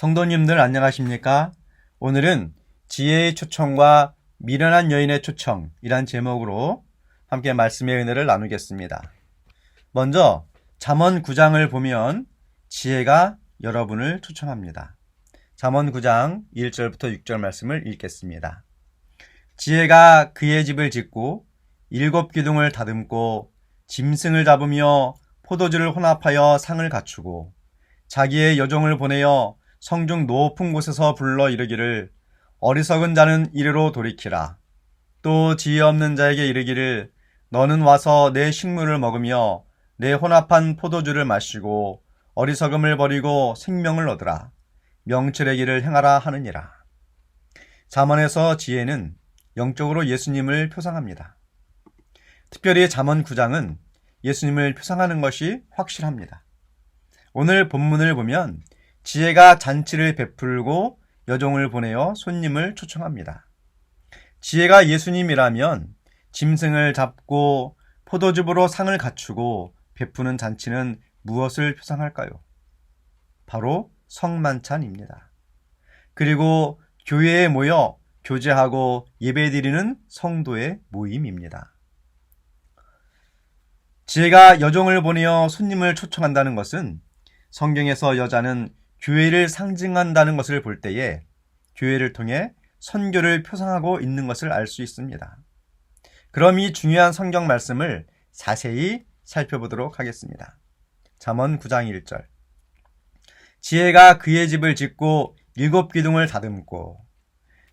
성도님들 안녕하십니까? 오늘은 지혜의 초청과 미련한 여인의 초청이란 제목으로 함께 말씀의 은혜를 나누겠습니다. 먼저 잠언 9장을 보면 지혜가 여러분을 초청합니다. 잠언 9장 1절부터 6절 말씀을 읽겠습니다. 지혜가 그의 집을 짓고 7 기둥을 다듬고 짐승을 잡으며 포도주를 혼합하여 상을 갖추고 자기의 여종을 보내어 성중 높은 곳에서 불러 이르기를 어리석은 자는 이리로 돌이키라. 또 지혜 없는 자에게 이르기를 너는 와서 내 식물을 먹으며 내 혼합한 포도주를 마시고 어리석음을 버리고 생명을 얻으라. 명철의 길을 행하라 하느니라. 잠언에서 지혜는 영적으로 예수님을 표상합니다. 특별히 잠언 9장은 예수님을 표상하는 것이 확실합니다. 오늘 본문을 보면 지혜가 잔치를 베풀고 여종을 보내어 손님을 초청합니다. 지혜가 예수님이라면 짐승을 잡고 포도즙으로 상을 갖추고 베푸는 잔치는 무엇을 표상할까요? 바로 성만찬입니다. 그리고 교회에 모여 교제하고 예배드리는 성도의 모임입니다. 지혜가 여종을 보내어 손님을 초청한다는 것은 성경에서 여자는 교회를 상징한다는 것을 볼 때에 교회를 통해 선교를 표상하고 있는 것을 알 수 있습니다. 그럼 이 중요한 성경 말씀을 자세히 살펴보도록 하겠습니다. 잠언 9장 1절. 지혜가 그의 집을 짓고 7 기둥을 다듬고.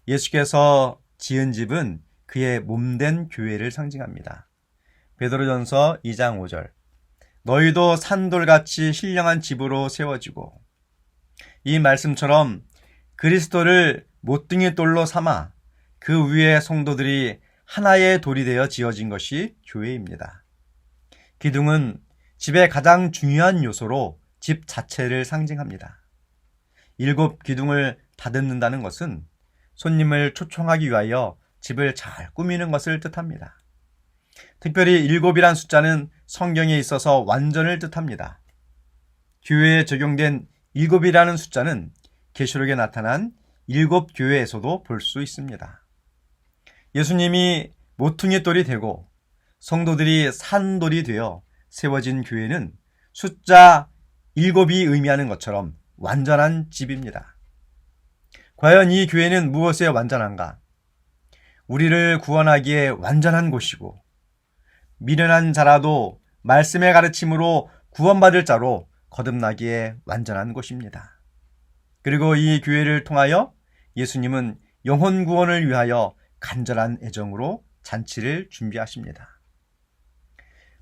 예수께서 지은 집은 그의 몸된 교회를 상징합니다. 베드로전서 2장 5절. 너희도 산돌같이 신령한 집으로 세워지고. 이 말씀처럼 그리스도를 못등이 돌로 삼아 그 위에 성도들이 하나의 돌이 되어 지어진 것이 교회입니다. 기둥은 집의 가장 중요한 요소로 집 자체를 상징합니다. 7 기둥을 다듬는다는 것은 손님을 초청하기 위하여 집을 잘 꾸미는 것을 뜻합니다. 특별히 7이란 숫자는 성경에 있어서 완전을 뜻합니다. 교회에 적용된 7이라는 숫자는 계시록에 나타난 7 교회에서도 볼 수 있습니다. 예수님이 모퉁이 돌이 되고 성도들이 산돌이 되어 세워진 교회는 숫자 7이 의미하는 것처럼 완전한 집입니다. 과연 이 교회는 무엇에 완전한가? 우리를 구원하기에 완전한 곳이고 미련한 자라도 말씀의 가르침으로 구원받을 자로 거듭나기에 완전한 곳입니다. 그리고 이 교회를 통하여 예수님은 영혼 구원을 위하여 간절한 애정으로 잔치를 준비하십니다.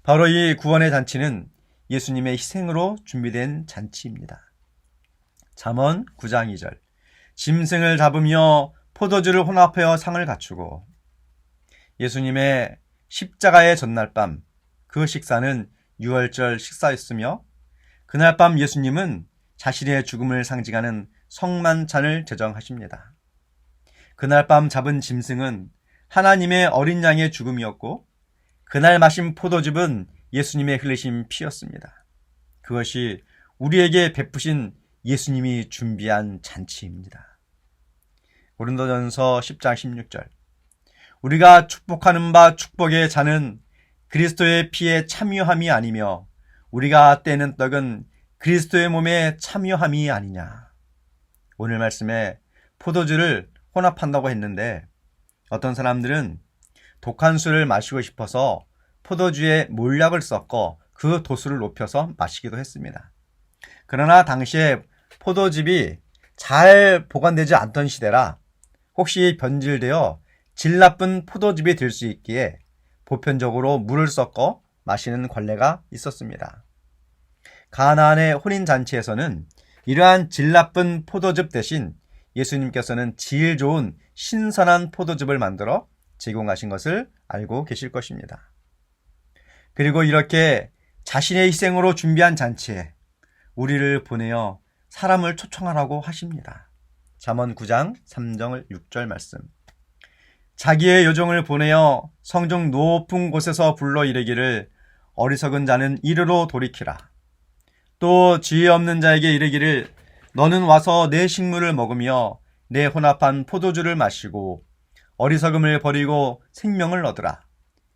바로 이 구원의 잔치는 예수님의 희생으로 준비된 잔치입니다. 잠언 9장 2절. 짐승을 잡으며 포도주를 혼합하여 상을 갖추고. 예수님의 십자가의 전날 밤, 그 식사는 유월절 식사였으며 그날 밤 예수님은 자신의 죽음을 상징하는 성만찬을 제정하십니다. 그날 밤 잡은 짐승은 하나님의 어린 양의 죽음이었고 그날 마신 포도즙은 예수님의 흘리신 피였습니다. 그것이 우리에게 베푸신 예수님이 준비한 잔치입니다. 고린도전서 10장 16절. 우리가 축복하는 바 축복의 잔은 그리스도의 피에 참여함이 아니며 우리가 떼는 떡은 그리스도의 몸에 참여함이 아니냐. 오늘 말씀에 포도주를 혼합한다고 했는데 어떤 사람들은 독한 술을 마시고 싶어서 포도주에 몰약을 섞어 그 도수를 높여서 마시기도 했습니다. 그러나 당시에 포도즙이 잘 보관되지 않던 시대라 혹시 변질되어 질 나쁜 포도즙이 될 수 있기에 보편적으로 물을 섞어 마시는 관례가 있었습니다. 가나안의 혼인잔치에서는 이러한 질 나쁜 포도즙 대신 예수님께서는 질 좋은 신선한 포도즙을 만들어 제공하신 것을 알고 계실 것입니다. 그리고 이렇게 자신의 희생으로 준비한 잔치에 우리를 보내어 사람을 초청하라고 하십니다. 잠언 9장 3절 6절 말씀. 자기의 여종을 보내어 성중 높은 곳에서 불러 이르기를 어리석은 자는 이르로 돌이키라. 또 지혜 없는 자에게 이르기를 너는 와서 내 식물을 먹으며 내 혼합한 포도주를 마시고 어리석음을 버리고 생명을 얻으라.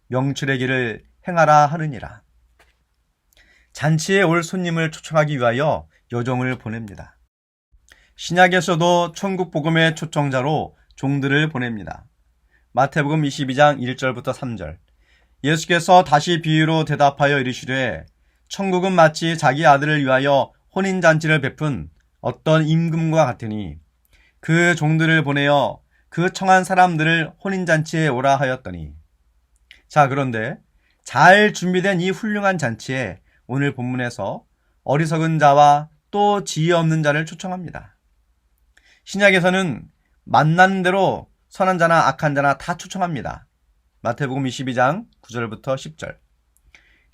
명철의 길을 행하라 하느니라. 잔치에 올 손님을 초청하기 위하여 여종을 보냅니다. 신약에서도 천국 복음의 초청자로 종들을 보냅니다. 마태복음 22장 1절부터 3절. 예수께서 다시 비유로 대답하여 이르시되 천국은 마치 자기 아들을 위하여 혼인잔치를 베푼 어떤 임금과 같으니 그 종들을 보내어 그 청한 사람들을 혼인잔치에 오라 하였더니. 자, 그런데 잘 준비된 이 훌륭한 잔치에 오늘 본문에서 어리석은 자와 또 지혜 없는 자를 초청합니다. 신약에서는 만나는 대로 선한 자나 악한 자나 다 초청합니다. 마태복음 22장 9절부터 10절.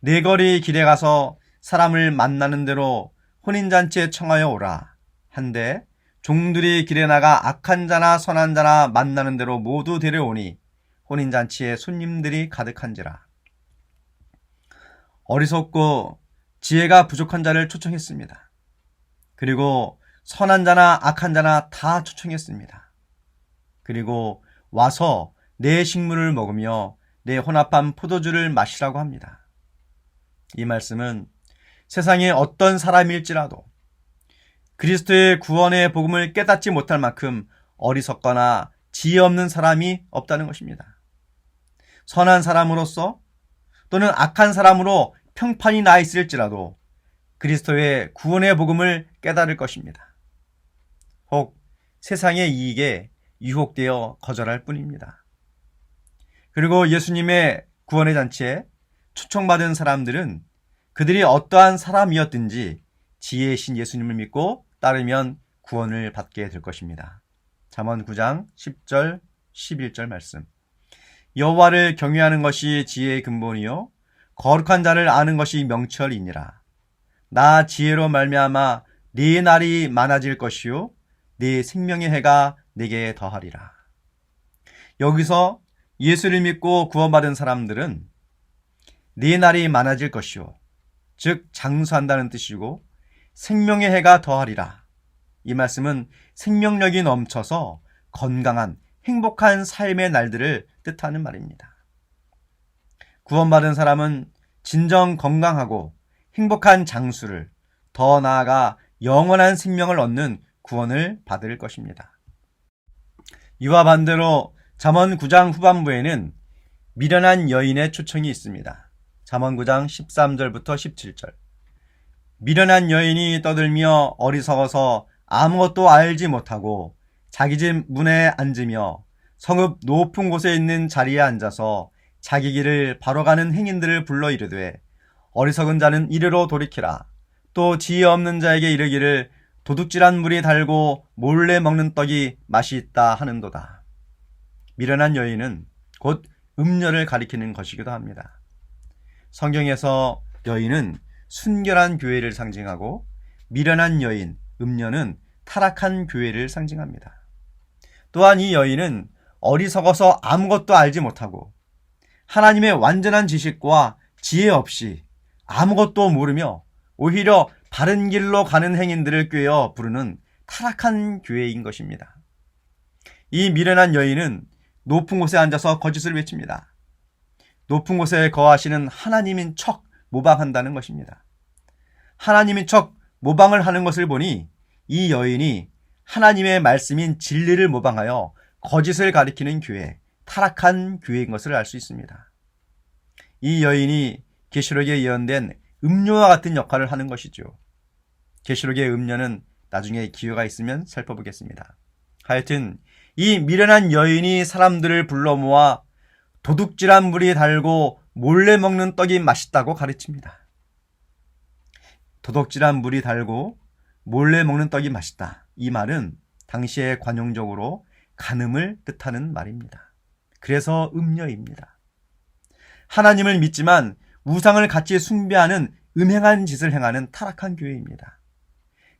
네 거리 길에 가서 사람을 만나는 대로 혼인잔치에 청하여 오라 한데 종들이 길에 나가 악한 자나 선한 자나 만나는 대로 모두 데려오니 혼인잔치에 손님들이 가득한지라. 어리석고 지혜가 부족한 자를 초청했습니다. 그리고 선한 자나 악한 자나 다 초청했습니다. 그리고 와서 내 식물을 먹으며 내 혼합한 포도주를 마시라고 합니다. 이 말씀은 세상에 어떤 사람일지라도 그리스도의 구원의 복음을 깨닫지 못할 만큼 어리석거나 지혜 없는 사람이 없다는 것입니다. 선한 사람으로서 또는 악한 사람으로 평판이 나 있을지라도 그리스도의 구원의 복음을 깨달을 것입니다. 혹 세상의 이익에 유혹되어 거절할 뿐입니다. 그리고 예수님의 구원의 잔치에 초청받은 사람들은 그들이 어떠한 사람이었든지 지혜이신 예수님을 믿고 따르면 구원을 받게 될 것입니다. 잠언 9장 10절 11절 말씀. 여호와를 경외하는 것이 지혜의 근본이요 거룩한 자를 아는 것이 명철이니라. 나 지혜로 말미암아 네 날이 많아질 것이요 네 생명의 해가 내게 더하리라. 여기서 예수를 믿고 구원받은 사람들은 네 날이 많아질 것이요 즉 장수한다는 뜻이고 생명의 해가 더하리라. 이 말씀은 생명력이 넘쳐서 건강한 행복한 삶의 날들을 뜻하는 말입니다. 구원받은 사람은 진정 건강하고 행복한 장수를, 더 나아가 영원한 생명을 얻는 구원을 받을 것입니다. 이와 반대로 잠언 9장 후반부에는 미련한 여인의 초청이 있습니다. 잠언 9장 13절부터 17절. 미련한 여인이 떠들며 어리석어서 아무것도 알지 못하고 자기 집 문에 앉으며 성읍 높은 곳에 있는 자리에 앉아서 자기 길을 바로 가는 행인들을 불러 이르되 어리석은 자는 이리로 돌이키라. 또 지혜 없는 자에게 이르기를 도둑질한 물이 달고 몰래 먹는 떡이 맛이 있다 하는도다. 미련한 여인은 곧 음녀를 가리키는 것이기도 합니다. 성경에서 여인은 순결한 교회를 상징하고 미련한 여인, 음녀는 타락한 교회를 상징합니다. 또한 이 여인은 어리석어서 아무것도 알지 못하고 하나님의 완전한 지식과 지혜 없이 아무것도 모르며 오히려 바른 길로 가는 행인들을 꾀어 부르는 타락한 교회인 것입니다. 이 미련한 여인은 높은 곳에 앉아서 거짓을 외칩니다. 높은 곳에 거하시는 하나님인 척 모방한다는 것입니다. 하나님인 척 모방을 하는 것을 보니 이 여인이 하나님의 말씀인 진리를 모방하여 거짓을 가리키는 교회, 타락한 교회인 것을 알 수 있습니다. 이 여인이 계시록에 예언된 음료와 같은 역할을 하는 것이죠. 계시록의 음료는 나중에 기회가 있으면 살펴보겠습니다. 하여튼 이 미련한 여인이 사람들을 불러 모아 도둑질한 물이 달고 몰래 먹는 떡이 맛있다고 가르칩니다. 도둑질한 물이 달고 몰래 먹는 떡이 맛있다. 이 말은 당시에 관용적으로 간음을 뜻하는 말입니다. 그래서 음녀입니다. 하나님을 믿지만 우상을 같이 숭배하는 음행한 짓을 행하는 타락한 교회입니다.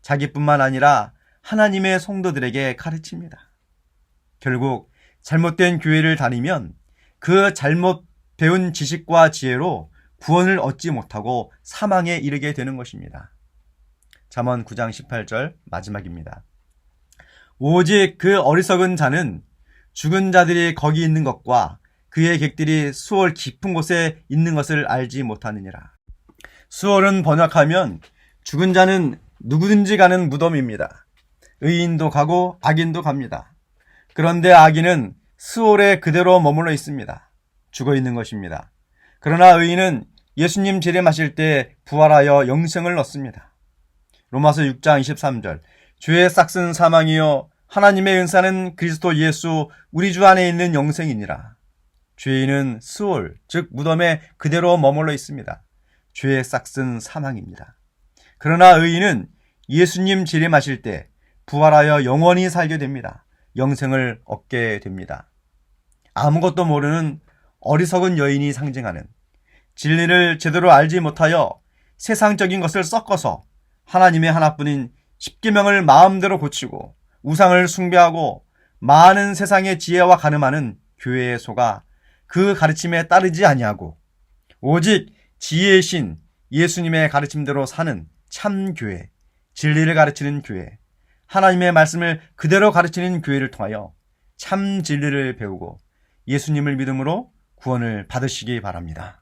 자기뿐만 아니라 하나님의 성도들에게 가르칩니다. 결국 잘못된 교회를 다니면 그 잘못 배운 지식과 지혜로 구원을 얻지 못하고 사망에 이르게 되는 것입니다. 잠언 9장 18절 마지막입니다. 오직 그 어리석은 자는 죽은 자들이 거기 있는 것과 그의 객들이 수월 깊은 곳에 있는 것을 알지 못하느니라. 수월은 번역하면 죽은 자는 누구든지 가는 무덤입니다. 의인도 가고 악인도 갑니다. 그런데 악인은 수월에 그대로 머물러 있습니다. 죽어 있는 것입니다. 그러나 의인은 예수님 재림하실 때 부활하여 영생을 얻습니다. 로마서 6장 23절 죄의 싹슨 사망이요 하나님의 은사는 그리스도 예수 우리 주 안에 있는 영생이니라. 죄인은 수월 즉 무덤에 그대로 머물러 있습니다. 죄의 싹슨 사망입니다. 그러나 의인은 예수님 재림하실 때 부활하여 영원히 살게 됩니다. 영생을 얻게 됩니다. 아무것도 모르는 어리석은 여인이 상징하는 진리를 제대로 알지 못하여 세상적인 것을 섞어서 하나님의 하나뿐인 십계명을 마음대로 고치고 우상을 숭배하고 많은 세상의 지혜와 가늠하는 교회에 속아 그 가르침에 따르지 아니하고 오직 지혜의 신 예수님의 가르침대로 사는 참 교회, 진리를 가르치는 교회, 하나님의 말씀을 그대로 가르치는 교회를 통하여 참 진리를 배우고 예수님을 믿음으로 구원을 받으시기 바랍니다.